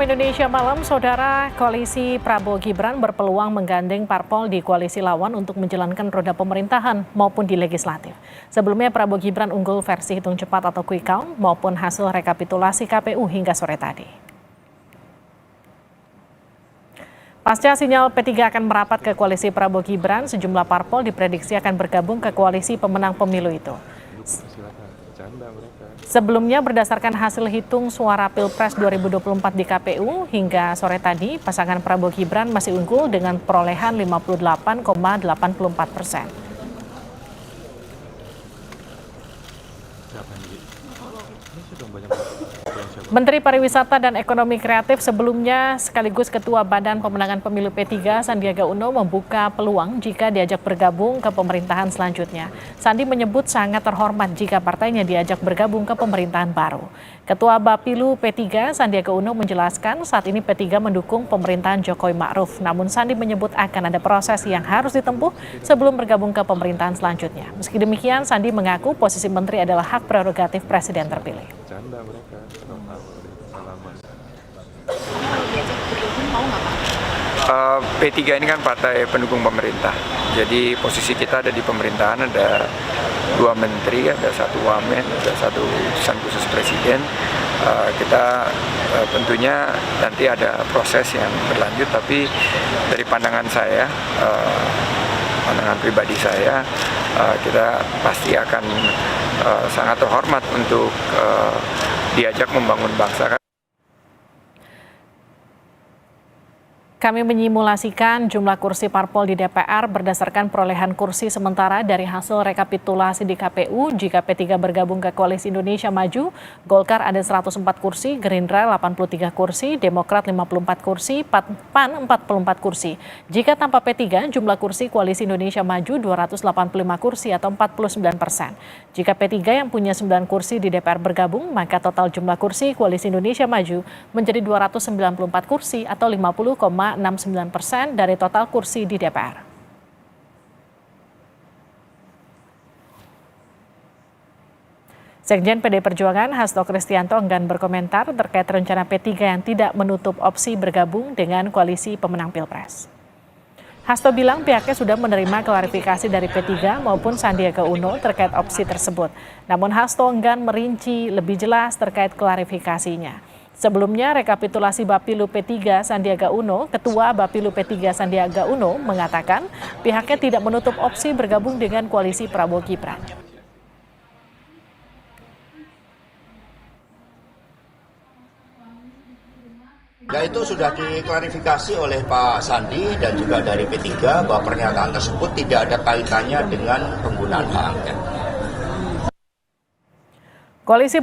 Sapa Indonesia Malam, Saudara, koalisi Prabowo Gibran berpeluang menggandeng parpol di koalisi lawan untuk menjalankan roda pemerintahan maupun di legislatif. Sebelumnya Prabowo Gibran unggul versi hitung cepat atau quick count maupun hasil rekapitulasi KPU hingga sore tadi. Pasca sinyal P3 akan merapat ke koalisi Prabowo Gibran, sejumlah parpol diprediksi akan bergabung ke koalisi pemenang pemilu itu. Sebelumnya berdasarkan hasil hitung suara Pilpres 2024 di KPU hingga sore tadi, pasangan Prabowo Gibran masih unggul dengan perolehan 58,84%. Menteri Pariwisata dan Ekonomi Kreatif sebelumnya sekaligus Ketua Badan Pemenangan Pemilu P3 Sandiaga Uno membuka peluang jika diajak bergabung ke pemerintahan selanjutnya. Sandi menyebut sangat terhormat jika partainya diajak bergabung ke pemerintahan baru. Ketua Bapilu P3 Sandiaga Uno menjelaskan saat ini P3 mendukung pemerintahan Jokowi Ma'ruf, namun Sandi menyebut akan ada proses yang harus ditempuh sebelum bergabung ke pemerintahan selanjutnya. Meski demikian, Sandi mengaku posisi menteri adalah hak prerogatif presiden terpilih. P3 ini kan partai pendukung pemerintah, jadi posisi kita ada di pemerintahan, ada 2 menteri, ada 1 wamen, ada 1 utusan khusus presiden. Kita tentunya nanti ada proses yang berlanjut, tapi dari pandangan saya, pandangan pribadi saya, kita pasti akan sangat terhormat untuk diajak membangun bangsa. Kami menyimulasikan jumlah kursi parpol di DPR berdasarkan perolehan kursi sementara dari hasil rekapitulasi di KPU. Jika P3 bergabung ke Koalisi Indonesia Maju, Golkar ada 104 kursi, Gerindra 83 kursi, Demokrat 54 kursi, PAN 44 kursi. Jika tanpa P3, jumlah kursi Koalisi Indonesia Maju 285 kursi atau 49%. Jika P3 yang punya 9 kursi di DPR bergabung, maka total jumlah kursi Koalisi Indonesia Maju menjadi 294 kursi atau 50,69% dari total kursi di DPR. Sekjen PD Perjuangan Hasto Kristianto enggan berkomentar terkait rencana P3 yang tidak menutup opsi bergabung dengan koalisi pemenang Pilpres. Hasto bilang pihaknya sudah menerima klarifikasi dari P3 maupun Sandiaga Uno terkait opsi tersebut. Namun Hasto enggan merinci lebih jelas terkait klarifikasinya. Sebelumnya, rekapitulasi Bapilu P3 Sandiaga Uno, Ketua Bapilu P3 Sandiaga Uno mengatakan pihaknya tidak menutup opsi bergabung dengan koalisi Prabowo Gibran. Ya, itu sudah diklarifikasi oleh Pak Sandi dan juga dari P3 bahwa pernyataan tersebut tidak ada kaitannya dengan penggunaan hak angket. Koalisi